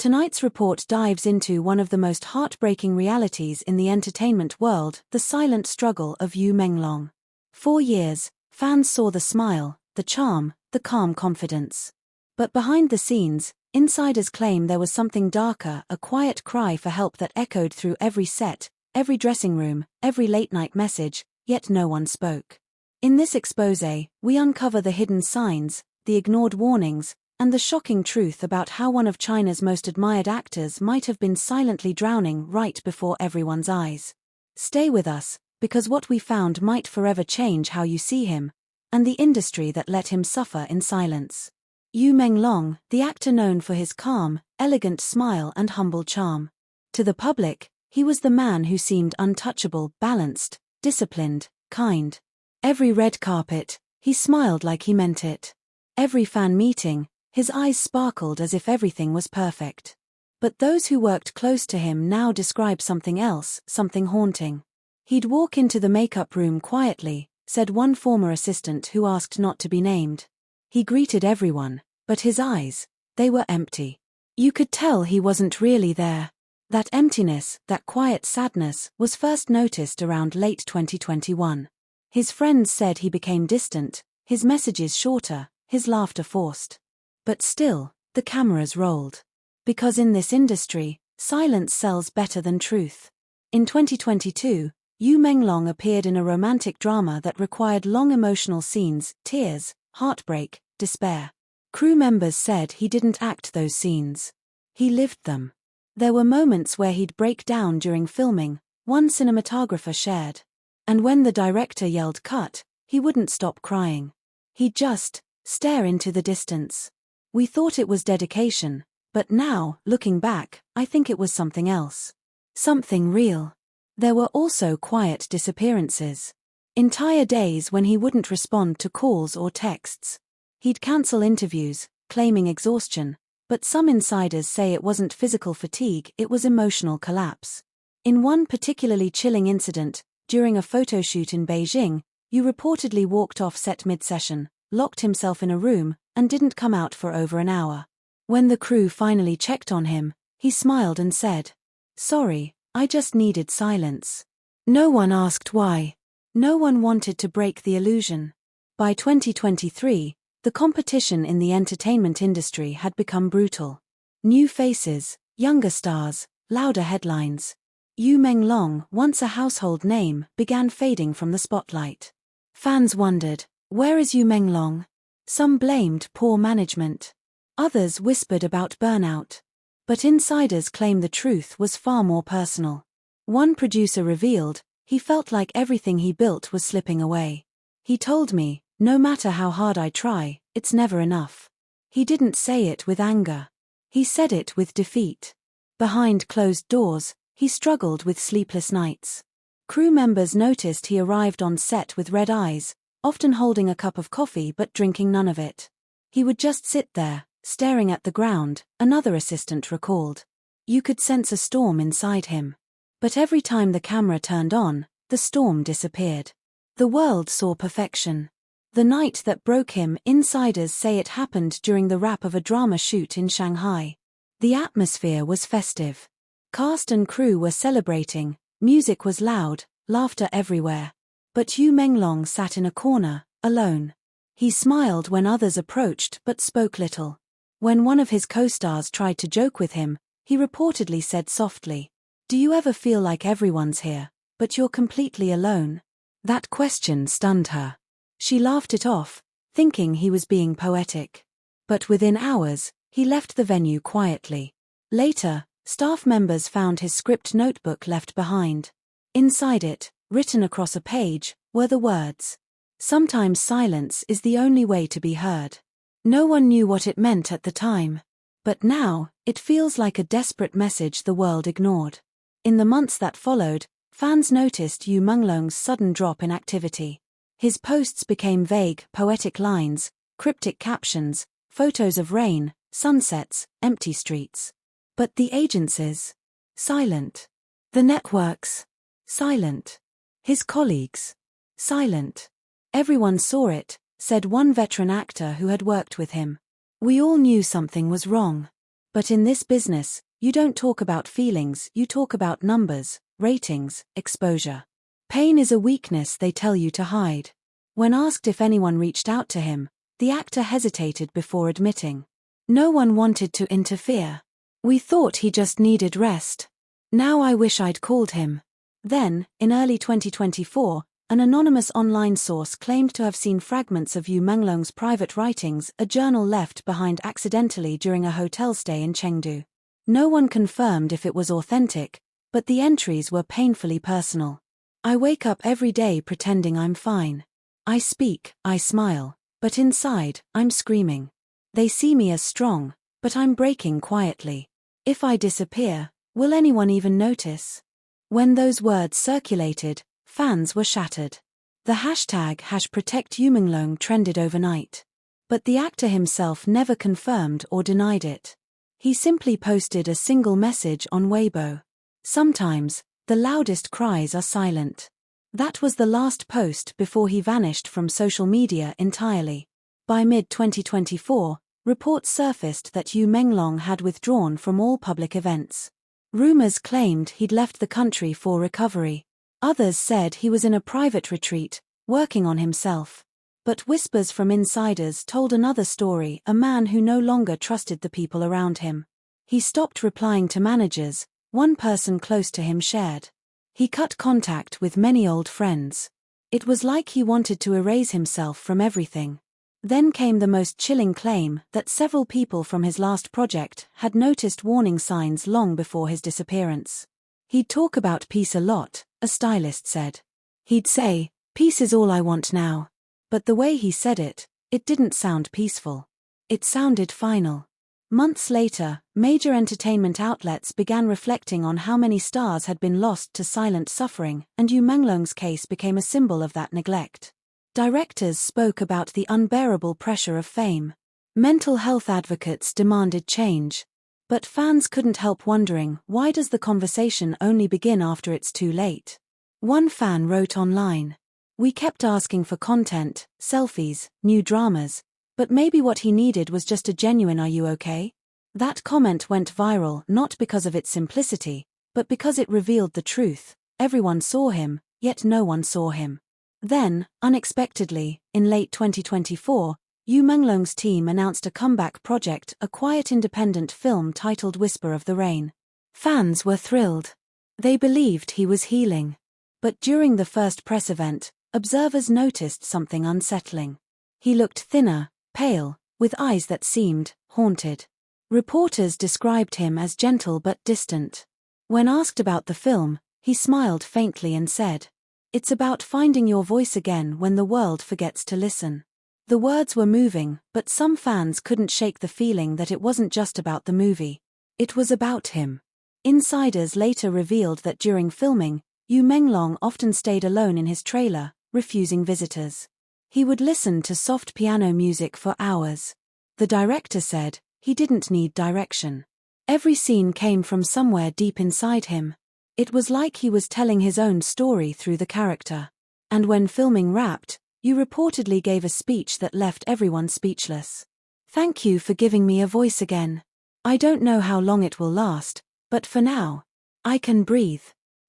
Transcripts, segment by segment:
Tonight's report dives into one of the most heartbreaking realities in the entertainment world, the silent struggle of Yu Menglong. For years, fans saw the smile, the charm, the calm confidence. But behind the scenes, insiders claim there was something darker, a quiet cry for help that echoed through every set, every dressing room, every late-night message, yet no one spoke. In this exposé, we uncover the hidden signs, the ignored warnings, and the shocking truth about how one of China's most admired actors might have been silently drowning right before everyone's eyes. Stay with us, because what we found might forever change how you see him, and the industry that let him suffer in silence. Yu Menglong, the actor known for his calm, elegant smile and humble charm. To the public, he was the man who seemed untouchable, balanced, disciplined, kind. Every red carpet, he smiled like he meant it. Every fan meeting, his eyes sparkled as if everything was perfect. But those who worked close to him now describe something else, something haunting. He'd walk into the makeup room quietly, said one former assistant who asked not to be named. He greeted everyone, but his eyes, they were empty. You could tell he wasn't really there. That emptiness, that quiet sadness, was first noticed around late 2021. His friends said he became distant, his messages shorter, his laughter forced. But still, the cameras rolled. Because in this industry, silence sells better than truth. In 2022, Yu Menglong appeared in a romantic drama that required long emotional scenes, tears, heartbreak, despair. Crew members said he didn't act those scenes. He lived them. There were moments where he'd break down during filming, one cinematographer shared. And when the director yelled cut, he wouldn't stop crying. He'd just stare into the distance. We thought it was dedication, but now, looking back, I think it was something else. Something real. There were also quiet disappearances. Entire days when he wouldn't respond to calls or texts. He'd cancel interviews, claiming exhaustion, but some insiders say it wasn't physical fatigue, it was emotional collapse. In one particularly chilling incident, during a photo shoot in Beijing, Yu reportedly walked off set mid-session, locked himself in a room, and didn't come out for over an hour. When the crew finally checked on him, he smiled and said, "Sorry, I just needed silence." No one asked why. No one wanted to break the illusion. By 2023, the competition in the entertainment industry had become brutal. New faces, younger stars, louder headlines. Yu Menglong, once a household name, began fading from the spotlight. Fans wondered, where is Yu Menglong? Some blamed poor management. Others whispered about burnout. But insiders claim the truth was far more personal. One producer revealed, he felt like everything he built was slipping away. He told me, no matter how hard I try, it's never enough. He didn't say it with anger. He said it with defeat. Behind closed doors, he struggled with sleepless nights. Crew members noticed he arrived on set with red eyes, often holding a cup of coffee but drinking none of it. He would just sit there, staring at the ground, another assistant recalled. You could sense a storm inside him. But every time the camera turned on, the storm disappeared. The world saw perfection. The night that broke him, insiders say it happened during the wrap of a drama shoot in Shanghai. The atmosphere was festive. Cast and crew were celebrating, music was loud, laughter everywhere. But Yu Menglong sat in a corner, alone. He smiled when others approached but spoke little. When one of his co-stars tried to joke with him, he reportedly said softly, "Do you ever feel like everyone's here, but you're completely alone?" That question stunned her. She laughed it off, thinking he was being poetic. But within hours, he left the venue quietly. Later, staff members found his script notebook left behind. Inside it, written across a page, were the words, "Sometimes silence is the only way to be heard." No one knew what it meant at the time. But now, it feels like a desperate message the world ignored. In the months that followed, fans noticed Yu Menglong's sudden drop in activity. His posts became vague, poetic lines, cryptic captions, photos of rain, sunsets, empty streets. But the agencies? Silent. The networks? Silent. His colleagues? Silent. Everyone saw it, said one veteran actor who had worked with him. We all knew something was wrong. But in this business, you don't talk about feelings, you talk about numbers, ratings, exposure. Pain is a weakness they tell you to hide. When asked if anyone reached out to him, the actor hesitated before admitting. No one wanted to interfere. We thought he just needed rest. Now I wish I'd called him. Then, in early 2024, an anonymous online source claimed to have seen fragments of Yu Menglong's private writings, a journal left behind accidentally during a hotel stay in Chengdu. No one confirmed if it was authentic, but the entries were painfully personal. I wake up every day pretending I'm fine. I speak, I smile, but inside, I'm screaming. They see me as strong, but I'm breaking quietly. If I disappear, will anyone even notice? When those words circulated, fans were shattered. The hashtag #ProtectYuMenglong trended overnight. But the actor himself never confirmed or denied it. He simply posted a single message on Weibo. Sometimes, the loudest cries are silent. That was the last post before he vanished from social media entirely. By mid-2024, reports surfaced that Yu Menglong had withdrawn from all public events. Rumors claimed he'd left the country for recovery. Others said he was in a private retreat, working on himself. But whispers from insiders told another story, a man who no longer trusted the people around him. He stopped replying to managers, one person close to him shared. He cut contact with many old friends. It was like he wanted to erase himself from everything. Then came the most chilling claim that several people from his last project had noticed warning signs long before his disappearance. He'd talk about peace a lot, a stylist said. He'd say, "Peace is all I want now." But the way he said it, it didn't sound peaceful. It sounded final. Months later, major entertainment outlets began reflecting on how many stars had been lost to silent suffering, and Yu Menglong's case became a symbol of that neglect. Directors spoke about the unbearable pressure of fame. Mental health advocates demanded change. But fans couldn't help wondering, why does the conversation only begin after it's too late? One fan wrote online, "We kept asking for content, selfies, new dramas, but maybe what he needed was just a genuine 'Are you okay?' That comment went viral not because of its simplicity, but because it revealed the truth. Everyone saw him, yet no one saw him. Then, unexpectedly, in late 2024, Yu Menglong's team announced a comeback project, a quiet independent film titled Whisper of the Rain. Fans were thrilled. They believed he was healing. But during the first press event, observers noticed something unsettling. He looked thinner, pale, with eyes that seemed haunted. Reporters described him as gentle but distant. When asked about the film, he smiled faintly and said, "It's about finding your voice again when the world forgets to listen." The words were moving, but some fans couldn't shake the feeling that it wasn't just about the movie. It was about him. Insiders later revealed that during filming, Yu Menglong often stayed alone in his trailer, refusing visitors. He would listen to soft piano music for hours. The director said, he didn't need direction. Every scene came from somewhere deep inside him. It was like he was telling his own story through the character. And when filming wrapped, Yu reportedly gave a speech that left everyone speechless. "Thank you for giving me a voice again. I don't know how long it will last, but for now, I can breathe."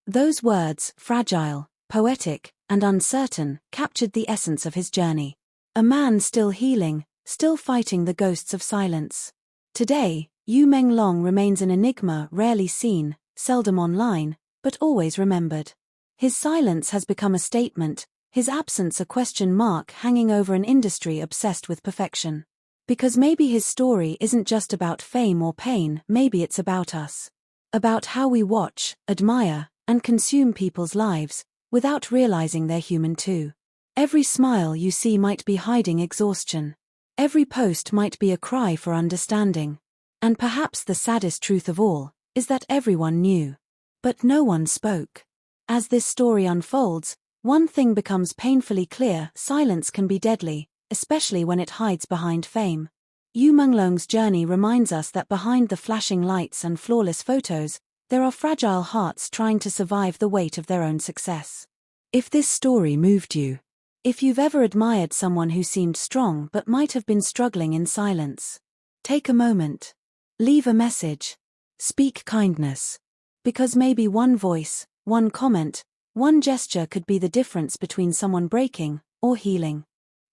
Those words, fragile, poetic, and uncertain, captured the essence of his journey. A man still healing, still fighting the ghosts of silence. Today, Yu Menglong remains an enigma, rarely seen, seldom online, but always remembered. His silence has become a statement, his absence a question mark hanging over an industry obsessed with perfection. Because maybe his story isn't just about fame or pain, maybe it's about us. About how we watch, admire, and consume people's lives, without realizing they're human too. Every smile you see might be hiding exhaustion. Every post might be a cry for understanding. And perhaps the saddest truth of all, is that everyone knew. But no one spoke. As this story unfolds, one thing becomes painfully clear: silence can be deadly, especially when it hides behind fame. Yu Menglong's journey reminds us that behind the flashing lights and flawless photos, there are fragile hearts trying to survive the weight of their own success. If this story moved you, if you've ever admired someone who seemed strong but might have been struggling in silence, take a moment. Leave a message. Speak kindness. Because maybe one voice, one comment, one gesture could be the difference between someone breaking or healing.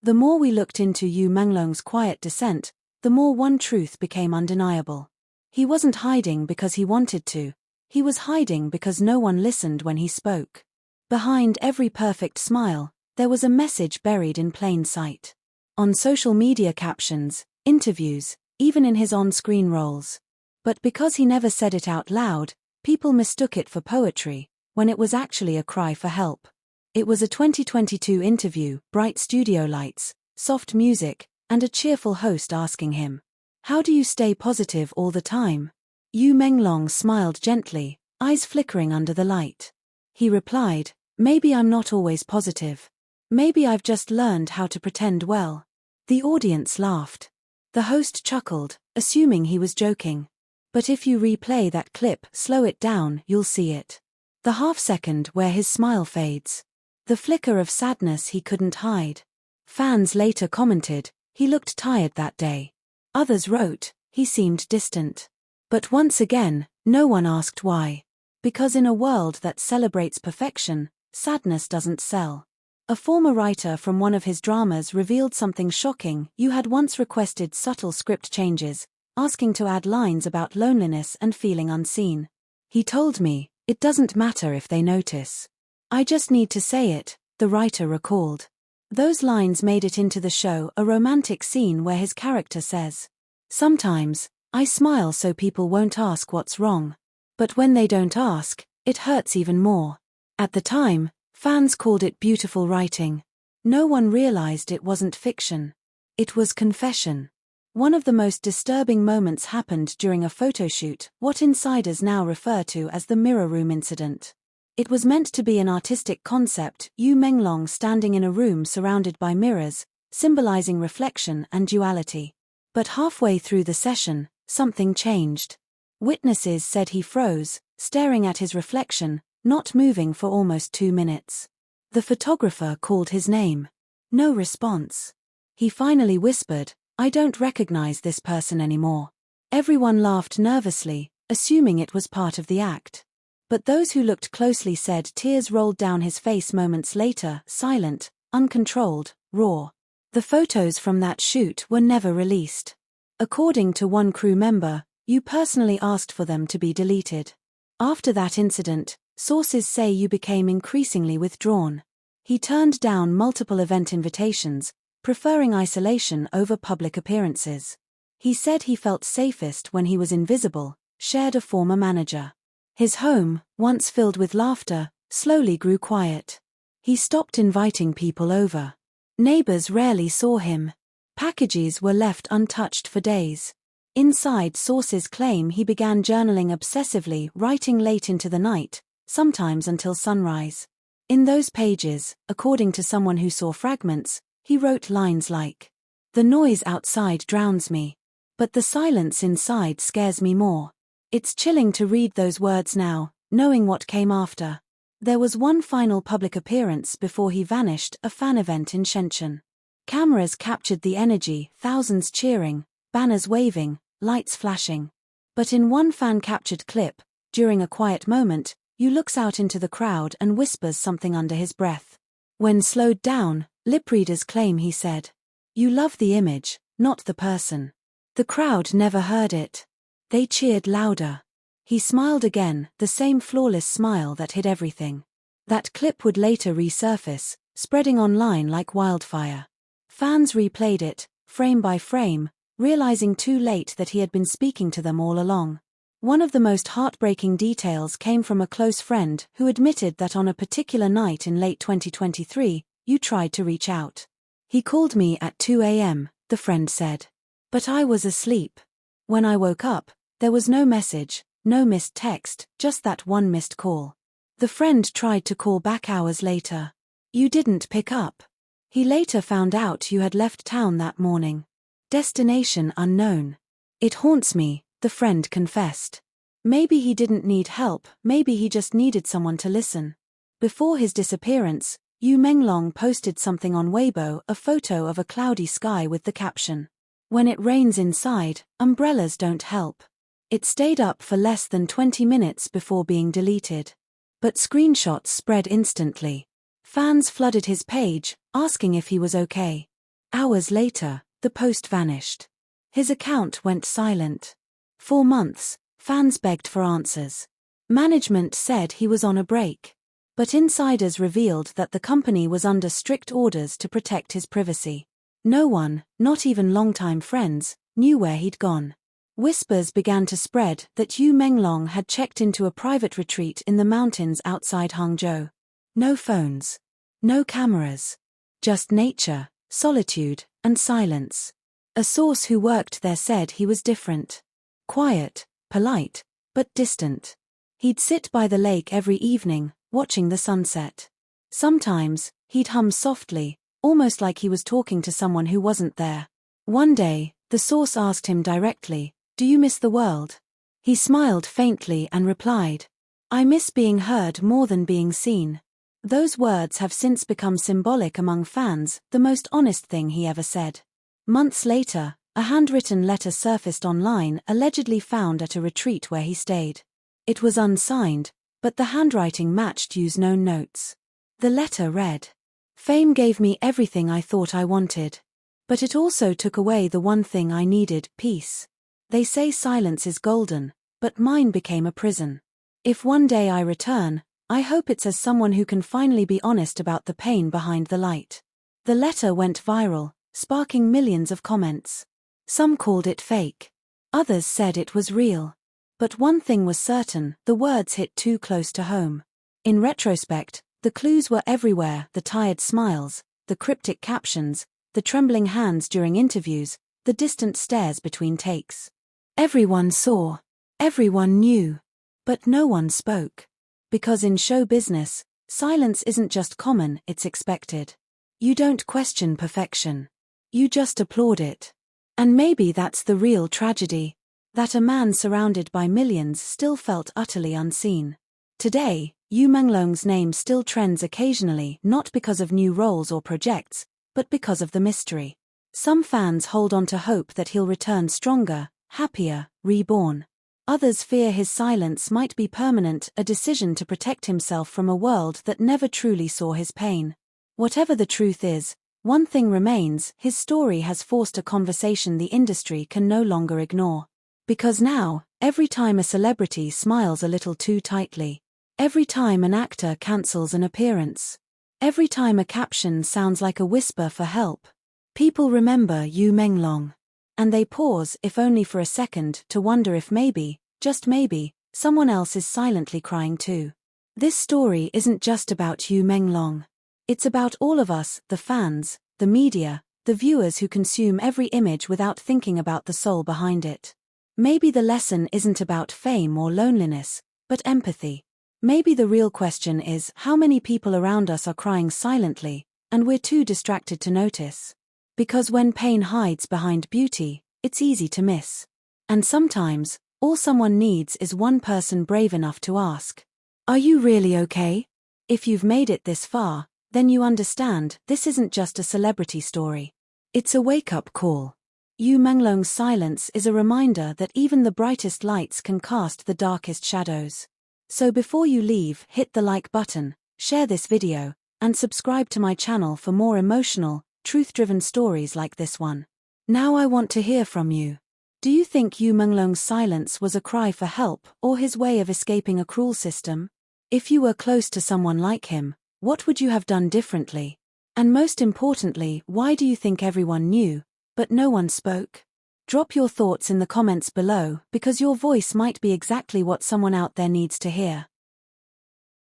The more we looked into Yu Menglong's quiet descent, the more one truth became undeniable. He wasn't hiding because he wanted to. He was hiding because no one listened when he spoke. Behind every perfect smile, there was a message buried in plain sight. On social media captions, interviews, even in his on-screen roles. But because he never said it out loud, people mistook it for poetry, when it was actually a cry for help. It was a 2022 interview, bright studio lights, soft music, and a cheerful host asking him, "How do you stay positive all the time?" Yu Menglong smiled gently, eyes flickering under the light. He replied, "Maybe I'm not always positive. Maybe I've just learned how to pretend well." The audience laughed. The host chuckled, assuming he was joking. But if you replay that clip, slow it down, you'll see it. The half-second where his smile fades. The flicker of sadness he couldn't hide. Fans later commented, "He looked tired that day." Others wrote, "He seemed distant." But once again, no one asked why. Because in a world that celebrates perfection, sadness doesn't sell. A former writer from one of his dramas revealed something shocking. "You had once requested subtle script changes, asking to add lines about loneliness and feeling unseen. He told me, 'It doesn't matter if they notice. I just need to say it,'" the writer recalled. Those lines made it into the show, a romantic scene where his character says, "Sometimes, I smile so people won't ask what's wrong. But when they don't ask, it hurts even more." At the time, fans called it beautiful writing. No one realized it wasn't fiction. It was confession. One of the most disturbing moments happened during a photoshoot, what insiders now refer to as the mirror room incident. It was meant to be an artistic concept, Yu Menglong standing in a room surrounded by mirrors, symbolizing reflection and duality. But halfway through the session, something changed. Witnesses said he froze, staring at his reflection, not moving for almost 2 minutes. The photographer called his name. No response. He finally whispered, "I don't recognize this person anymore." Everyone laughed nervously, assuming it was part of the act. But those who looked closely said tears rolled down his face moments later, silent, uncontrolled, raw. The photos from that shoot were never released. According to one crew member, "You personally asked for them to be deleted." After that incident, sources say Yu became increasingly withdrawn. He turned down multiple event invitations, preferring isolation over public appearances. He said he felt safest when he was invisible, shared a former manager. His home, once filled with laughter, slowly grew quiet. He stopped inviting people over. Neighbors rarely saw him. Packages were left untouched for days. Inside sources claim he began journaling obsessively, writing late into the night, sometimes until sunrise. In those pages, according to someone who saw fragments, he wrote lines like, "The noise outside drowns me. But the silence inside scares me more." It's chilling to read those words now, knowing what came after. There was one final public appearance before he vanished, a fan event in Shenzhen. Cameras captured the energy, thousands cheering, banners waving, lights flashing. But in one fan-captured clip, during a quiet moment, Yu looks out into the crowd and whispers something under his breath. When slowed down, lip readers claim he said, "You love the image, not the person." The crowd never heard it. They cheered louder. He smiled again, the same flawless smile that hid everything. That clip would later resurface, spreading online like wildfire. Fans replayed it, frame by frame, realizing too late that he had been speaking to them all along. One of the most heartbreaking details came from a close friend who admitted that on a particular night in late 2023, Yu tried to reach out. "He called me at 2 a.m., the friend said. "But I was asleep. When I woke up, there was no message, no missed text, just that one missed call." The friend tried to call back hours later. "You didn't pick up." He later found out you had left town that morning. Destination unknown. "It haunts me," the friend confessed. Maybe he didn't need help, maybe he just needed someone to listen. Before his disappearance, Yu Menglong posted something on Weibo, a photo of a cloudy sky with the caption, "When it rains inside, umbrellas don't help." It stayed up for less than 20 minutes before being deleted. But screenshots spread instantly. Fans flooded his page, asking if he was okay. Hours later, the post vanished. His account went silent. For months, fans begged for answers. Management said he was on a break. But insiders revealed that the company was under strict orders to protect his privacy. No one, not even longtime friends, knew where he'd gone. Whispers began to spread that Yu Menglong had checked into a private retreat in the mountains outside Hangzhou. No phones. No cameras. Just nature, solitude, and silence. A source who worked there said he was different. Quiet, polite, but distant. He'd sit by the lake every evening, watching the sunset. Sometimes, he'd hum softly, almost like he was talking to someone who wasn't there. One day, the source asked him directly, "Do you miss the world?" He smiled faintly and replied, "I miss being heard more than being seen." Those words have since become symbolic among fans, the most honest thing he ever said. Months later, a handwritten letter surfaced online allegedly found at a retreat where he stayed. It was unsigned, but the handwriting matched Yu's known notes. The letter read, "Fame gave me everything I thought I wanted. But it also took away the one thing I needed, peace. They say silence is golden, but mine became a prison. If one day I return, I hope it's as someone who can finally be honest about the pain behind the light." The letter went viral, sparking millions of comments. Some called it fake. Others said it was real. But one thing was certain, the words hit too close to home. In retrospect, the clues were everywhere: the tired smiles, the cryptic captions, the trembling hands during interviews, the distant stares between takes. Everyone saw. Everyone knew. But no one spoke. Because in show business, silence isn't just common, it's expected. You don't question perfection. You just applaud it. And maybe that's the real tragedy. That a man surrounded by millions still felt utterly unseen. Today, Yu Menglong's name still trends occasionally, not because of new roles or projects, but because of the mystery. Some fans hold on to hope that he'll return stronger, happier, reborn. Others fear his silence might be permanent, a decision to protect himself from a world that never truly saw his pain. Whatever the truth is, one thing remains: his story has forced a conversation the industry can no longer ignore. Because now, every time a celebrity smiles a little too tightly, every time an actor cancels an appearance, every time a caption sounds like a whisper for help, people remember Yu Menglong. And they pause, if only for a second, to wonder if maybe, just maybe, someone else is silently crying too. This story isn't just about Yu Menglong. It's about all of us, the fans, the media, the viewers who consume every image without thinking about the soul behind it. Maybe the lesson isn't about fame or loneliness, but empathy. Maybe the real question is how many people around us are crying silently, and we're too distracted to notice. Because when pain hides behind beauty, it's easy to miss. And sometimes, all someone needs is one person brave enough to ask, "Are you really okay?" If you've made it this far, then you understand this isn't just a celebrity story. It's a wake-up call. Yu Menglong's silence is a reminder that even the brightest lights can cast the darkest shadows. So before you leave, hit the like button, share this video, and subscribe to my channel for more emotional, truth-driven stories like this one. Now I want to hear from you. Do you think Yu Menglong's silence was a cry for help or his way of escaping a cruel system? If you were close to someone like him, what would you have done differently? And most importantly, why do you think everyone knew, but no one spoke? Drop your thoughts in the comments below, because your voice might be exactly what someone out there needs to hear.